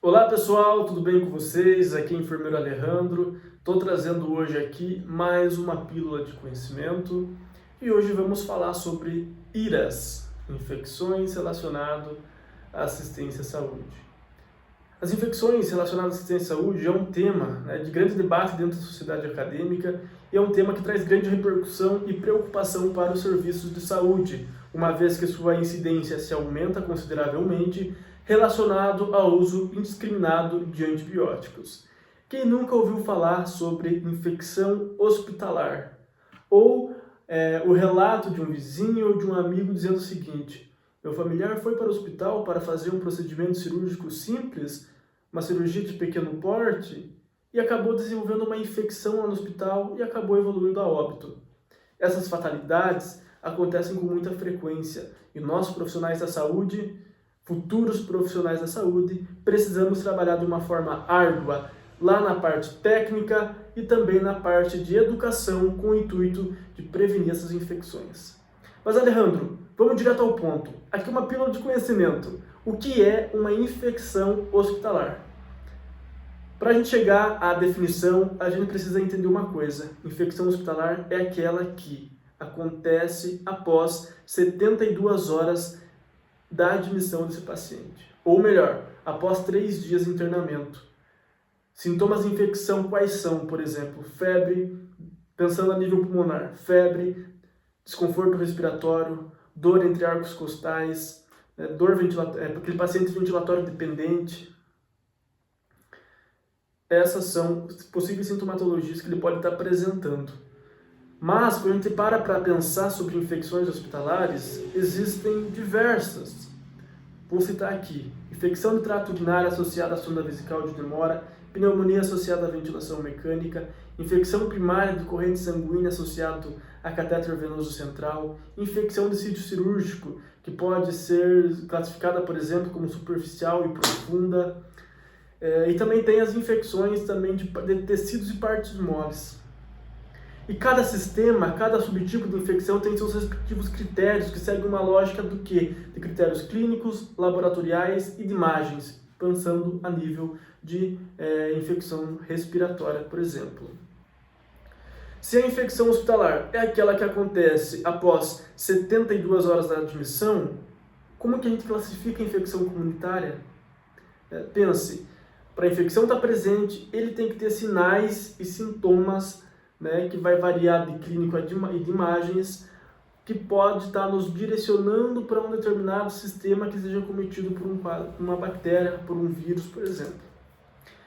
Olá pessoal, tudo bem com vocês? Aqui é o enfermeiro Alejandro. Estou trazendo hoje aqui mais uma pílula de conhecimento e hoje vamos falar sobre IRAS, infecções relacionadas à assistência à saúde. As infecções relacionadas à assistência à saúde é um tema de grande debate dentro da sociedade acadêmica e é um tema que traz grande repercussão e preocupação para os serviços de saúde, uma vez que sua incidência se aumenta consideravelmente relacionado ao uso indiscriminado de antibióticos. Quem nunca ouviu falar sobre infecção hospitalar? Ou o relato de um vizinho ou de um amigo dizendo o seguinte: meu familiar foi para o hospital para fazer um procedimento cirúrgico simples, uma cirurgia de pequeno porte, e acabou desenvolvendo uma infecção lá no hospital e acabou evoluindo a óbito. Essas fatalidades acontecem com muita frequência e nós, profissionais da saúde, futuros profissionais da saúde, precisamos trabalhar de uma forma árdua lá na parte técnica e também na parte de educação com o intuito de prevenir essas infecções. Mas Alejandro, vamos direto ao ponto. Aqui uma pílula de conhecimento. O que é uma infecção hospitalar? Para a gente chegar à definição, a gente precisa entender uma coisa. Infecção hospitalar é aquela que acontece após 72 horas da admissão desse paciente. Ou melhor, após 3 dias de internamento. Sintomas de infecção quais são? Por exemplo, febre, pensando a nível pulmonar, febre, desconforto respiratório, dor entre arcos costais, dor ventilatória, aquele paciente ventilatório dependente. Essas são possíveis sintomatologias que ele pode estar apresentando. Mas, quando a gente para pensar sobre infecções hospitalares, existem diversas. Vou citar aqui: infecção do trato urinário associada à sonda vesical de demora, pneumonia associada à ventilação mecânica, infecção primária de corrente sanguínea associada a catéter venoso central, infecção de sítio cirúrgico, que pode ser classificada, por exemplo, como superficial e profunda. E também tem as infecções também de tecidos e partes moles. E cada sistema, cada subtipo de infecção tem seus respectivos critérios, que seguem uma lógica do quê? De critérios clínicos, laboratoriais e de imagens, pensando a nível de infecção respiratória, por exemplo. Se a infecção hospitalar é aquela que acontece após 72 horas da admissão, como que a gente classifica a infecção comunitária? Pense, para a infecção estar presente, ele tem que ter sinais e sintomas, que vai variar de clínico e de imagens, que pode estar nos direcionando para um determinado sistema que seja cometido por uma bactéria, por um vírus, por exemplo.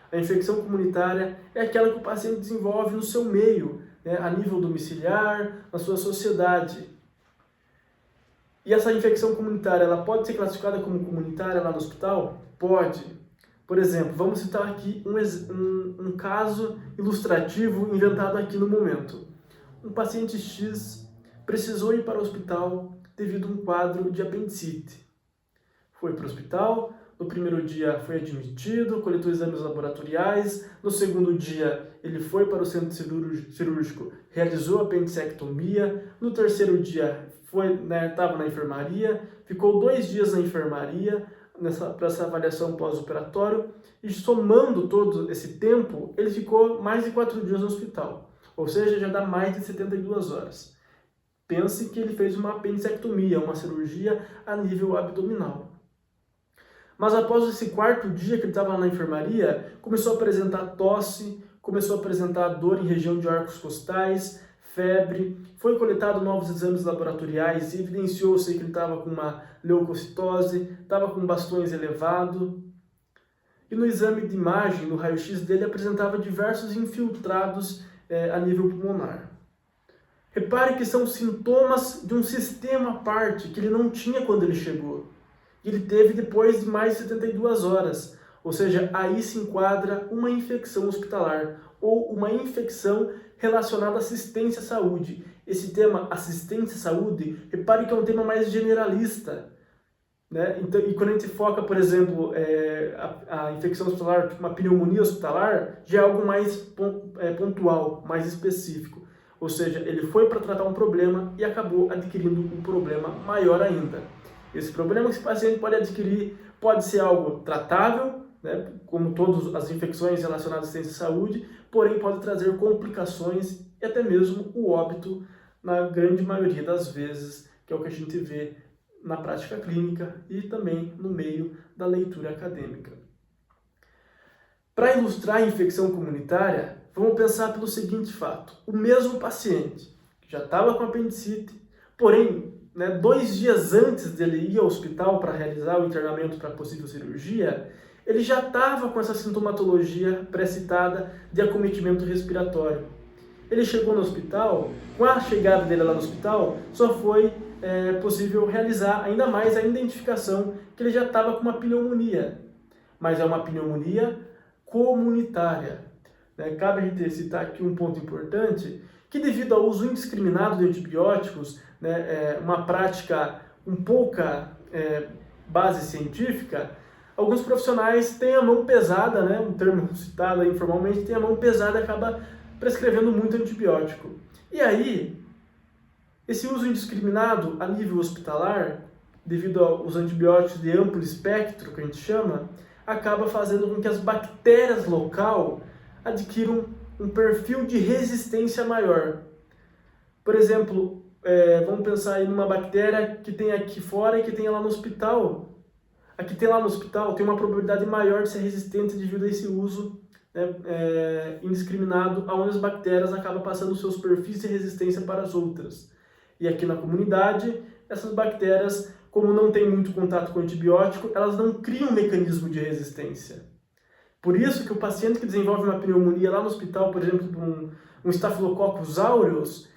A infecção comunitária é aquela que o paciente desenvolve no seu meio, a nível domiciliar, na sua sociedade. E essa infecção comunitária, ela pode ser classificada como comunitária lá no hospital? Pode. Por exemplo, vamos citar aqui um caso ilustrativo inventado aqui no momento. Um paciente X precisou ir para o hospital devido a um quadro de apendicite. Foi para o hospital, no primeiro dia foi admitido, coletou exames laboratoriais, no segundo dia ele foi para o centro cirúrgico, realizou a apendicectomia, no terceiro dia estava na enfermaria, ficou 2 dias na enfermaria, para essa avaliação pós-operatório, e somando todo esse tempo, ele ficou mais de 4 dias no hospital, ou seja, já dá mais de 72 horas. Pense que ele fez uma apendicectomia, uma cirurgia a nível abdominal. Mas após esse 4º dia que ele estava na enfermaria, começou a apresentar tosse, começou a apresentar dor em região de arcos costais, febre, foi coletado novos exames laboratoriais e evidenciou-se que ele estava com uma leucocitose, estava com bastões elevado. E no exame de imagem, no raio-x dele, apresentava diversos infiltrados a nível pulmonar. Repare que são sintomas de um sistema à parte, que ele não tinha quando ele chegou. E ele teve depois de mais de 72 horas. Ou seja, aí se enquadra uma infecção hospitalar ou uma infecção relacionada à assistência à saúde. Esse tema, assistência à saúde, repare que é um tema mais generalista. Então, e quando a gente foca, por exemplo, a infecção hospitalar, tipo uma pneumonia hospitalar, já é algo mais pontual, mais específico. Ou seja, ele foi para tratar um problema e acabou adquirindo um problema maior ainda. Esse problema que esse paciente pode adquirir pode ser algo tratável, né, como todas as infecções relacionadas à ciência e saúde, porém pode trazer complicações e até mesmo o óbito na grande maioria das vezes, que é o que a gente vê na prática clínica e também no meio da leitura acadêmica. Para ilustrar a infecção comunitária, vamos pensar pelo seguinte fato: o mesmo paciente que já estava com apendicite, porém, 2 dias antes dele ir ao hospital para realizar o internamento para possível cirurgia, ele já estava com essa sintomatologia pré-citada de acometimento respiratório. Ele chegou no hospital, com a chegada dele lá no hospital, só foi possível realizar ainda mais a identificação que ele já estava com uma pneumonia, mas é uma pneumonia comunitária. Cabe a gente citar aqui um ponto importante, que devido ao uso indiscriminado de antibióticos, uma prática com pouca base científica, alguns profissionais têm a mão pesada, um termo citado aí informalmente, tem a mão pesada e acaba prescrevendo muito antibiótico. E aí, esse uso indiscriminado a nível hospitalar, devido aos antibióticos de amplo espectro, que a gente chama, acaba fazendo com que as bactérias local adquiram um perfil de resistência maior. Por exemplo, vamos pensar aí numa bactéria que tem aqui fora e que tem lá no hospital. A que tem lá no hospital tem uma probabilidade maior de ser resistente devido a esse uso indiscriminado, onde as bactérias acabam passando seus perfis de resistência para as outras. E aqui na comunidade, essas bactérias, como não tem muito contato com antibiótico, elas não criam um mecanismo de resistência. Por isso que o paciente que desenvolve uma pneumonia lá no hospital, por exemplo, por um Staphylococcus aureus,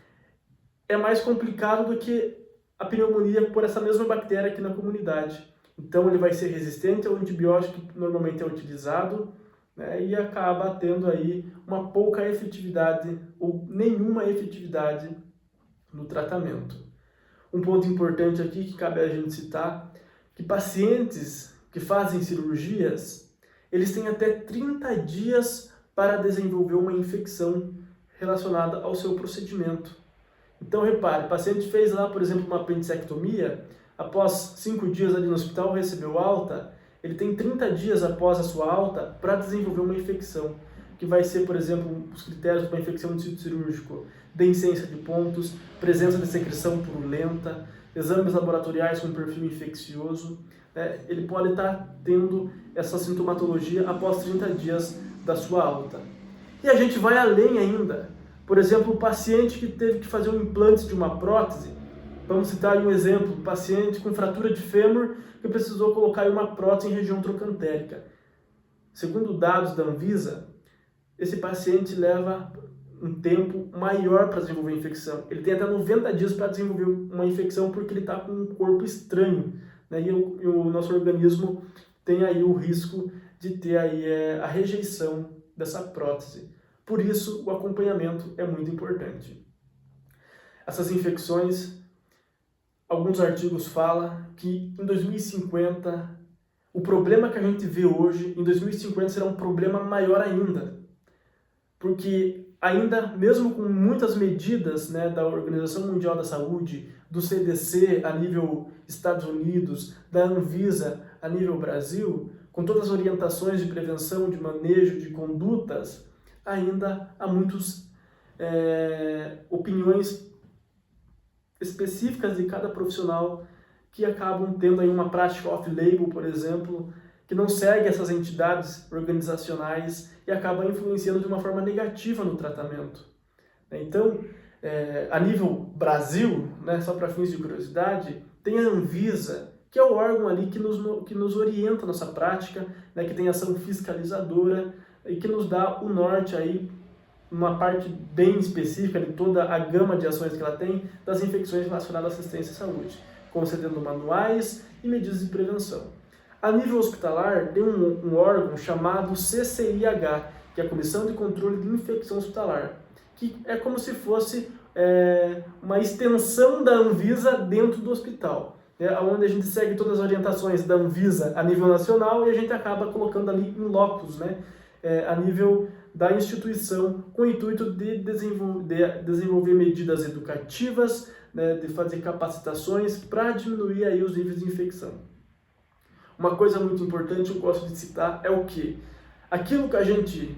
é mais complicado do que a pneumonia por essa mesma bactéria aqui na comunidade. Então ele vai ser resistente ao antibiótico que normalmente é utilizado, e acaba tendo aí uma pouca efetividade ou nenhuma efetividade no tratamento. Um ponto importante aqui que cabe a gente citar, que pacientes que fazem cirurgias, eles têm até 30 dias para desenvolver uma infecção relacionada ao seu procedimento. Então repare, o paciente fez lá, por exemplo, uma apendicectomia, após 5 dias ali no hospital recebeu alta, ele tem 30 dias após a sua alta para desenvolver uma infecção, que vai ser, por exemplo, os critérios para infecção de sítio cirúrgico: deiscência de pontos, presença de secreção purulenta, exames laboratoriais com perfil infeccioso. Ele pode estar tendo essa sintomatologia após 30 dias da sua alta. E a gente vai além ainda. Por exemplo, o paciente que teve que fazer um implante de uma prótese, vamos citar aí um exemplo: paciente com fratura de fêmur que precisou colocar uma prótese em região trocantérica. Segundo dados da Anvisa, esse paciente leva um tempo maior para desenvolver a infecção. Ele tem até 90 dias para desenvolver uma infecção porque ele está com um corpo estranho, e o nosso organismo tem aí o risco de ter aí a rejeição dessa prótese. Por isso, o acompanhamento é muito importante. Essas infecções, alguns artigos falam que em 2050, o problema que a gente vê hoje, em 2050 será um problema maior ainda. Porque ainda, mesmo com muitas medidas da Organização Mundial da Saúde, do CDC a nível Estados Unidos, da Anvisa a nível Brasil, com todas as orientações de prevenção, de manejo, de condutas, ainda há muitas opiniões específicas de cada profissional que acabam tendo aí uma prática off-label, por exemplo, que não segue essas entidades organizacionais e acaba influenciando de uma forma negativa no tratamento. Então, a nível Brasil, só para fins de curiosidade, tem a Anvisa, que é o órgão ali que nos orienta nessa prática, que tem ação fiscalizadora e que nos dá o norte aí, uma parte bem específica de toda a gama de ações que ela tem das infecções relacionadas à assistência à saúde, concedendo manuais e medidas de prevenção. A nível hospitalar, tem um órgão chamado CCIH, que é a Comissão de Controle de Infecção Hospitalar, que é como se fosse uma extensão da Anvisa dentro do hospital, onde a gente segue todas as orientações da Anvisa a nível nacional e a gente acaba colocando ali em locus, a nível da instituição, com o intuito de desenvolver medidas educativas, de fazer capacitações para diminuir aí os níveis de infecção. Uma coisa muito importante eu gosto de citar é o que? Aquilo que a gente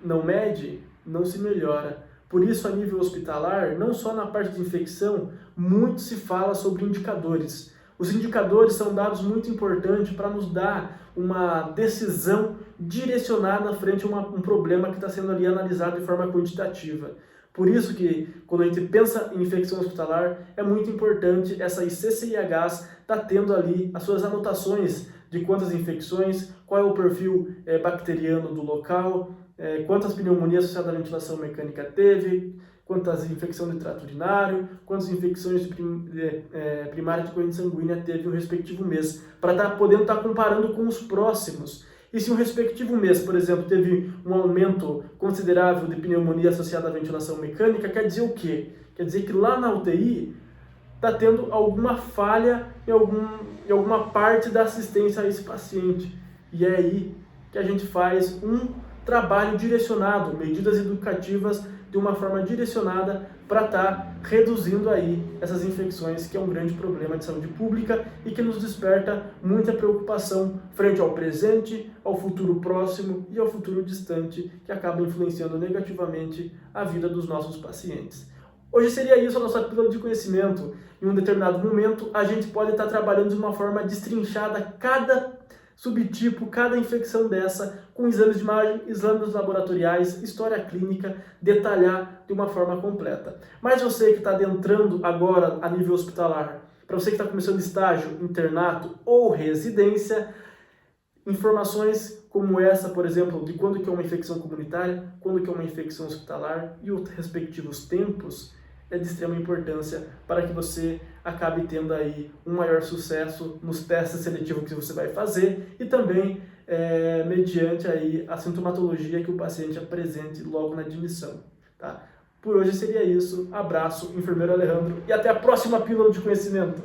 não mede, não se melhora. Por isso, a nível hospitalar, não só na parte de infecção, muito se fala sobre indicadores. Os indicadores são dados muito importantes para nos dar uma decisão direcionada frente a um problema que está sendo ali analisado de forma quantitativa. Por isso que, quando a gente pensa em infecção hospitalar, é muito importante essa ICCIHs estar tendo ali as suas anotações de quantas infecções, qual é o perfil bacteriano do local, quantas pneumonias associadas à ventilação mecânica teve, quantas infecções de trato urinário, quantas infecções primárias de corrente sanguínea teve no respectivo mês, para estar podendo estar comparando com os próximos. E se um respectivo mês, por exemplo, teve um aumento considerável de pneumonia associada à ventilação mecânica, quer dizer o quê? Quer dizer que lá na UTI está tendo alguma falha em alguma parte da assistência a esse paciente. E é aí que a gente faz um trabalho direcionado, medidas educativas de uma forma direcionada para estar reduzindo aí essas infecções, que é um grande problema de saúde pública e que nos desperta muita preocupação frente ao presente, ao futuro próximo e ao futuro distante, que acaba influenciando negativamente a vida dos nossos pacientes. Hoje seria isso a nossa pílula de conhecimento. Em um determinado momento, a gente pode estar trabalhando de uma forma destrinchada cada subtipo, cada infecção dessa, com exames de imagem, exames laboratoriais, história clínica, detalhar de uma forma completa. Mas você que está adentrando agora a nível hospitalar, para você que está começando estágio, internato ou residência, informações como essa, por exemplo, de quando que é uma infecção comunitária, quando que é uma infecção hospitalar e os respectivos tempos, é de extrema importância para que você acabe tendo aí um maior sucesso nos testes seletivos que você vai fazer e também mediante aí a sintomatologia que o paciente apresente logo na admissão. Tá? Por hoje seria isso. Abraço, enfermeiro Alejandro, e até a próxima pílula de conhecimento.